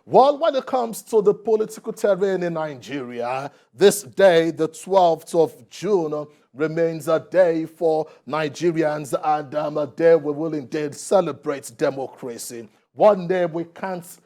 Well, when it comes to the political terrain in Nigeria, this day, the 12th of June, remains a day for Nigerians and a day we will indeed celebrate democracy. One day we can't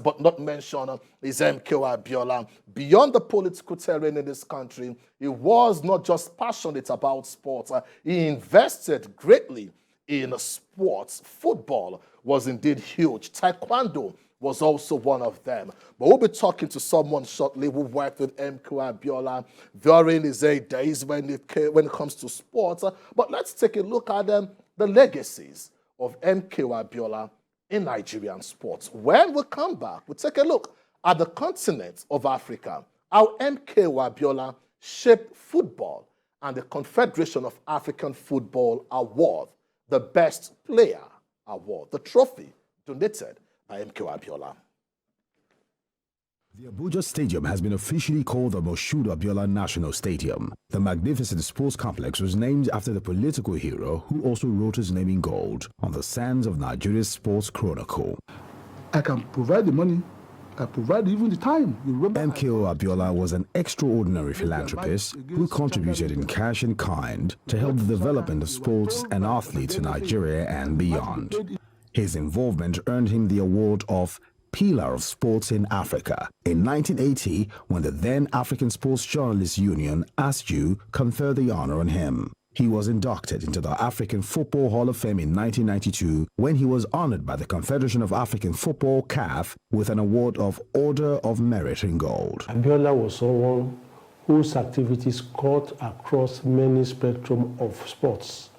but not mention is MKO Abiola. Beyond the political terrain in this country, he was not just passionate about sports, he invested greatly in sports. Football was indeed huge. Taekwondo was also one of them. But we'll be talking to someone shortly who worked with MKO Abiola during his 8 days when it comes to sports. But let's take a look at the legacies of MKO Abiola in Nigerian sports. When we come back, we'll take a look at the continent of Africa, how MKO Abiola shaped football and the Confederation of African Football Award, the Best Player Award, the trophy donated by MKO Abiola. The Abuja Stadium has been officially called the Moshood Abiola National Stadium. The magnificent sports complex was named after the political hero who also wrote his name in gold on the sands of Nigeria's sports chronicle. I can provide the money. I provide even the time. MKO Abiola was an extraordinary philanthropist who contributed in cash and kind to help the development of sports and athletes in Nigeria and beyond. His involvement earned him the award of Pillar of Sports in Africa in 1980 when the then African Sports Journalists Union, ASJU, conferred the honor on him. He was inducted into the African Football Hall of Fame in 1992 when he was honored by the Confederation of African Football, CAF, with an award of Order of Merit in gold. Abiola was someone whose activities cut across many spectrum of sports.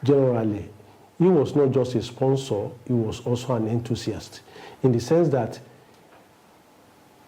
Generally, he was not just a sponsor, he was also an enthusiast, in the sense that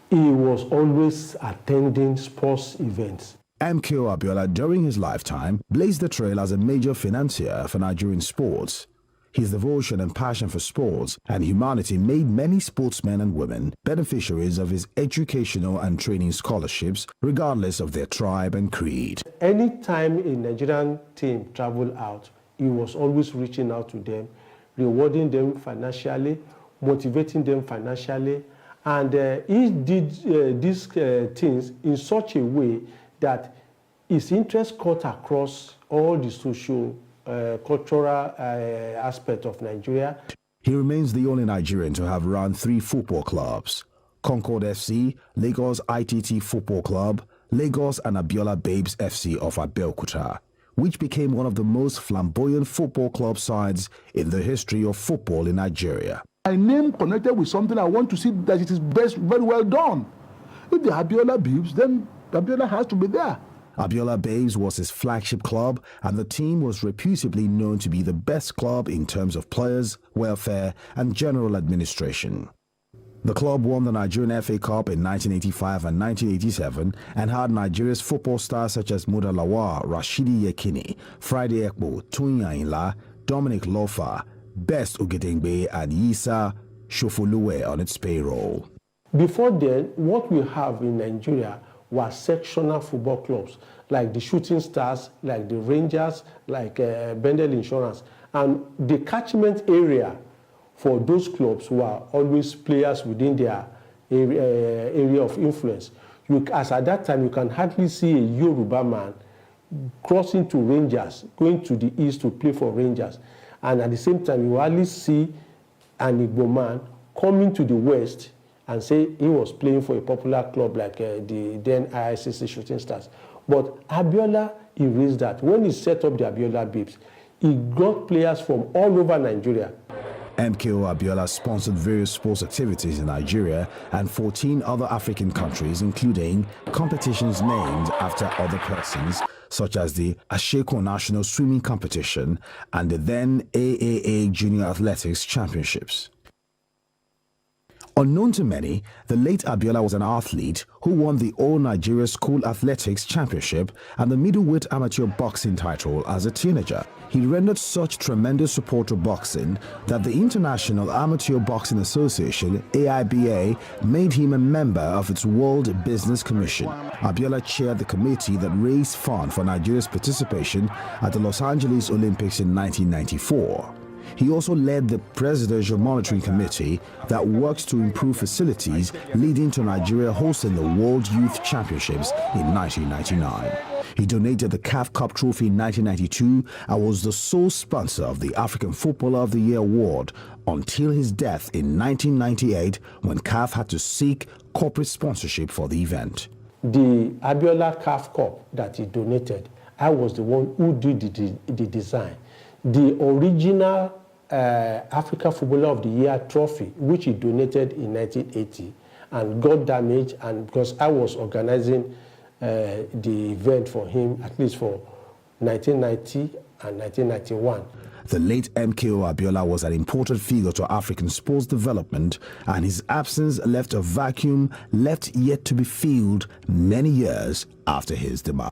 he was always attending sports events. MKO Abiola, during his lifetime, blazed the trail as a major financier for Nigerian sports. His devotion and passion for sports and humanity made many sportsmen and women beneficiaries of his educational and training scholarships, regardless of their tribe and creed. Anytime a Nigerian team traveled out, he was always reaching out to them, rewarding them financially, motivating them financially, and he did these things in such a way that his interest cut across all the social, cultural aspect of Nigeria. He remains the only Nigerian to have run 3 football clubs: Concord FC, Lagos ITT Football Club, Lagos and Abiola Babes FC of Abeokuta, which became one of the most flamboyant football club sides in the history of football in Nigeria. My name connected with something, I want to see that it is very well done. If the Abiola Babes, then Abiola has to be there. Abiola Babes was his flagship club, and the team was reputably known to be the best club in terms of players, welfare, and general administration. The club won the Nigerian FA Cup in 1985 and 1987 and had Nigeria's football stars such as Muda Lawal, Rashidi Yekini, Friday Ekpo, Toyin Ayinla, Dominic Lofa, Best Ogedengbe, and Yisa Shofoluwe on its payroll. Before then, what we have in Nigeria were sectional football clubs, like the Shooting Stars, like the Rangers, like Bendel Insurance. And the catchment area for those clubs were always players within their area of influence. As at that time, you can hardly see a Yoruba man crossing to Rangers, going to the east to play for Rangers. And at the same time, you hardly see an Igbo man coming to the west and say he was playing for a popular club like the then IICC Shooting Stars. But Abiola erased that. When he set up the Abiola Babes, he got players from all over Nigeria. MKO Abiola sponsored various sports activities in Nigeria and 14 other African countries, including competitions named after other persons, such as the Asheko National Swimming Competition and the then AAA Junior Athletics Championships. Unknown to many, the late Abiola was an athlete who won the All Nigeria School Athletics Championship and the middleweight amateur boxing title as a teenager. He rendered such tremendous support to boxing that the International Amateur Boxing Association, AIBA, made him a member of its World Business Commission. Abiola chaired the committee that raised funds for Nigeria's participation at the Los Angeles Olympics in 1994. He also led the Presidential Monitoring Committee that works to improve facilities, leading to Nigeria hosting the World Youth Championships in 1999. He donated the CAF Cup trophy in 1992 and was the sole sponsor of the African Footballer of the Year award until his death in 1998, when CAF had to seek corporate sponsorship for the event. The Abiola CAF Cup that he donated, I was the one who did the design. The original African Footballer of the Year trophy, which he donated in 1980 and got damaged, and because I was organizing the event for him, at least for 1990 and 1991. The late MKO Abiola was an important figure to African sports development, and his absence left a vacuum left yet to be filled many years after his demise.